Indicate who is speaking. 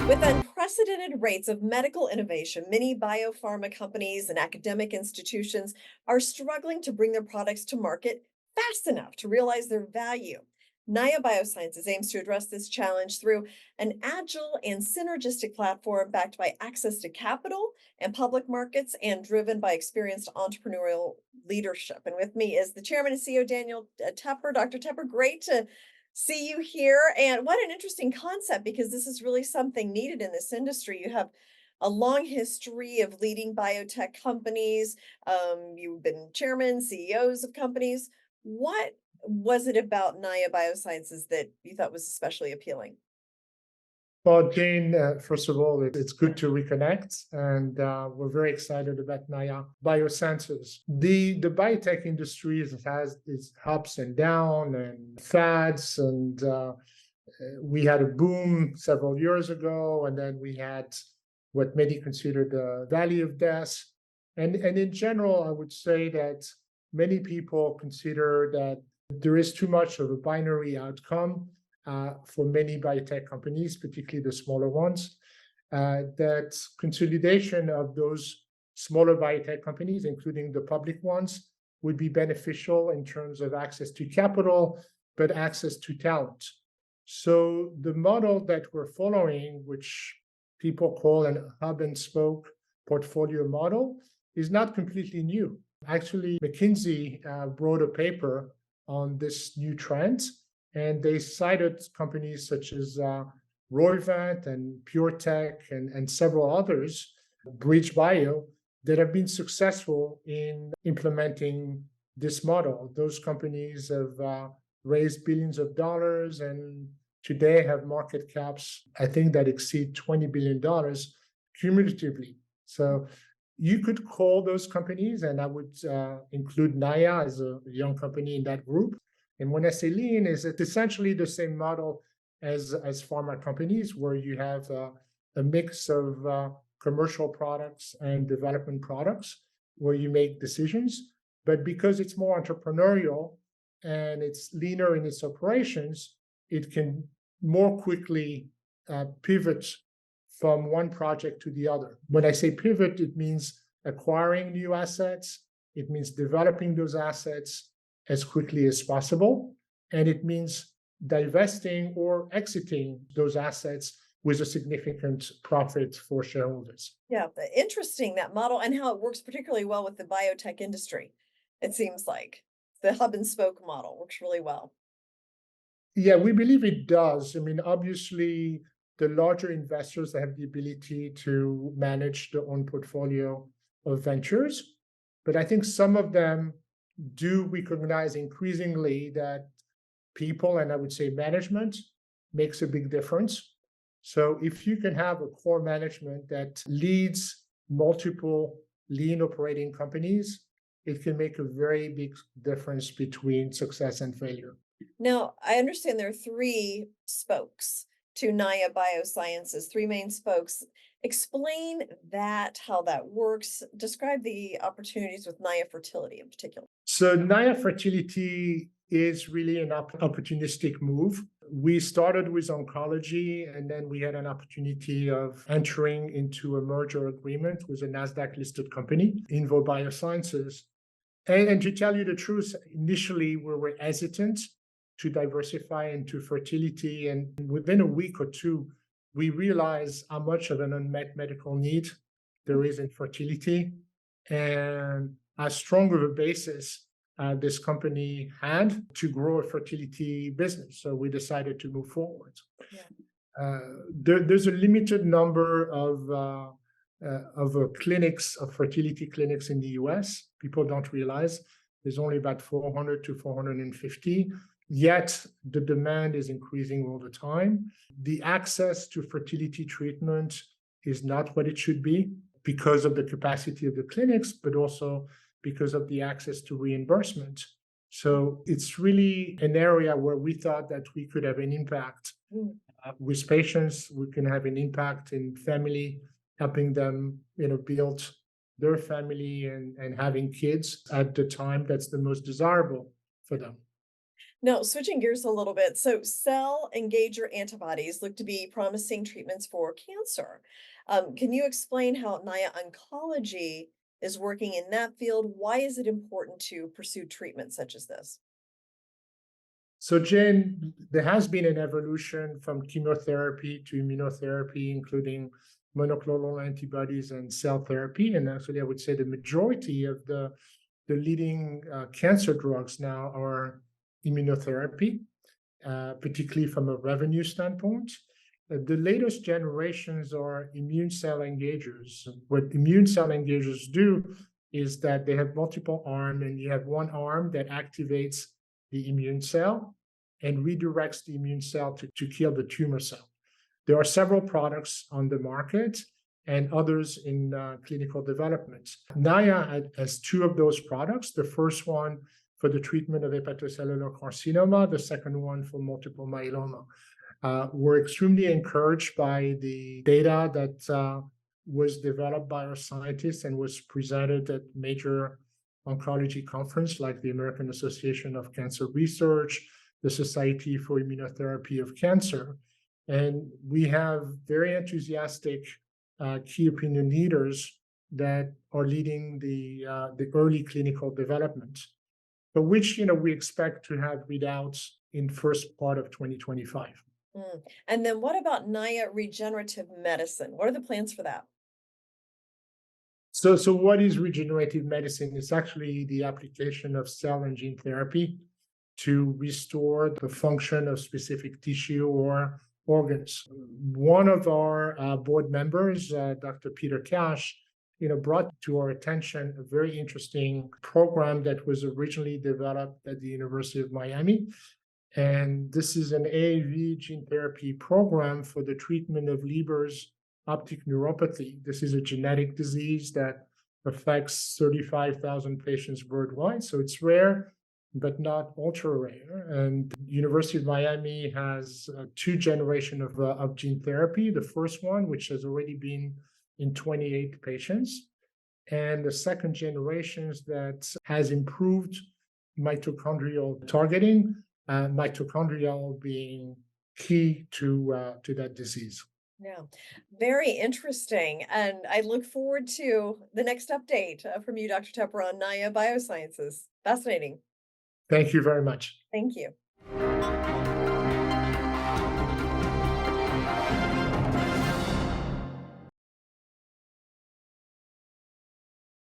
Speaker 1: With unprecedented rates of medical innovation, many biopharma companies and academic institutions are struggling to bring their products to market fast enough to realize their value. NAYA Biosciences aims to address this challenge through an agile and synergistic platform backed by access to capital and public markets and driven by experienced entrepreneurial leadership. And with me is the chairman and CEO, Daniel Teper. Dr. Teper, great to see you here. And what an interesting concept, because this is really something needed in this industry. You have a long history of leading biotech companies. You've been chairman, CEOs of companies. What was it about NAYA Biosciences that you thought was especially appealing?
Speaker 2: Well, Jane, first of all, it's good to reconnect, and we're very excited about NAYA Biosciences. The biotech industry has its ups and downs and fads, and we had a boom several years ago, and then we had what many consider the valley of death. And in general, I would say that many people consider that there is too much of a binary outcome for many biotech companies, particularly the smaller ones, that consolidation of those smaller biotech companies, including the public ones, would be beneficial in terms of access to capital, but access to talent. So the model that we're following, which people call an hub and spoke portfolio model, is not completely new. Actually, McKinsey wrote a paper on this new trend, and they cited companies such as Roivant and PureTech and several others, BridgeBio, that have been successful in implementing this model. Those companies have raised billions of dollars and today have market caps, I think, that exceed $20 billion cumulatively. So you could call those companies, and I would include NAYA as a young company in that group. And when I say lean, it's essentially the same model as pharma companies, where you have a mix of commercial products and development products, where you make decisions. But because it's more entrepreneurial and it's leaner in its operations, it can more quickly pivot from one project to the other. When I say pivot, it means acquiring new assets. It means developing those assets as quickly as possible. And it means divesting or exiting those assets with a significant profit for shareholders.
Speaker 1: Yeah, interesting, that model and how it works particularly well with the biotech industry. It seems like the hub and spoke model works really well.
Speaker 2: Yeah, we believe it does. I mean, obviously, the larger investors have the ability to manage their own portfolio of ventures. But I think some of them do recognize increasingly that people, and I would say management, makes a big difference. So if you can have a core management that leads multiple lean operating companies, it can make a very big difference between success and failure.
Speaker 1: Now, I understand there are three spokes to NAYA Biosciences, three main spokes. Explain that, how that works. Describe the opportunities with NAYA Fertility in particular.
Speaker 2: So NAYA Fertility is really an opportunistic move. We started with oncology, and then we had an opportunity of entering into a merger agreement with a Nasdaq-listed company, Invo Biosciences. And to tell you the truth, initially we were hesitant to diversify into fertility. And within a week or two, we realized how much of an unmet medical need there is in fertility and how strong of a basis this company had to grow a fertility business. So we decided to move forward. Yeah. There's a limited number of clinics, of fertility clinics in the US. People don't realize there's only about 400 to 450. Yet the demand is increasing all the time. The access to fertility treatment is not what it should be because of the capacity of the clinics, but also because of the access to reimbursement. So it's really an area where we thought that we could have an impact with patients. We can have an impact in family, helping them, build their family and having kids at the time that's the most desirable for them.
Speaker 1: Now, switching gears a little bit. So, cell engager antibodies look to be promising treatments for cancer. Can you explain how NAYA Oncology is working in that field? Why is it important to pursue treatments such as this?
Speaker 2: So, Jane, there has been an evolution from chemotherapy to immunotherapy, including monoclonal antibodies and cell therapy. And actually, I would say the majority of the leading cancer drugs now are immunotherapy, particularly from a revenue standpoint. The latest generations are immune cell engagers. What immune cell engagers do is that they have multiple arms, and you have one arm that activates the immune cell and redirects the immune cell to kill the tumor cell. There are several products on the market and others in clinical development. NAYA has two of those products. The first one for the treatment of hepatocellular carcinoma, the second one for multiple myeloma. We're extremely encouraged by the data that was developed by our scientists and was presented at major oncology conference like the American Association of Cancer Research, the Society for Immunotherapy of Cancer. And we have very enthusiastic key opinion leaders that are leading the early clinical development, but which we expect to have readouts in first part of 2025.
Speaker 1: And then what about NAYA Regenerative Medicine? What are the plans for that?
Speaker 2: So what is regenerative medicine? It's actually the application of cell and gene therapy to restore the function of specific tissue or organs. One of our board members, Dr. Peter Cash, brought to our attention a very interesting program that was originally developed at the University of Miami. And this is an AAV gene therapy program for the treatment of Leber's optic neuropathy. This is a genetic disease that affects 35,000 patients worldwide. So it's rare, but not ultra rare. And University of Miami has two generations of gene therapy. The first one, which has already been in 28 patients, and the second generation that has improved mitochondrial targeting, mitochondrial being key to that disease.
Speaker 1: Yeah, very interesting. And I look forward to the next update from you, Dr. Tepper, on NAYA Biosciences. Fascinating.
Speaker 2: Thank you very much.
Speaker 1: Thank you.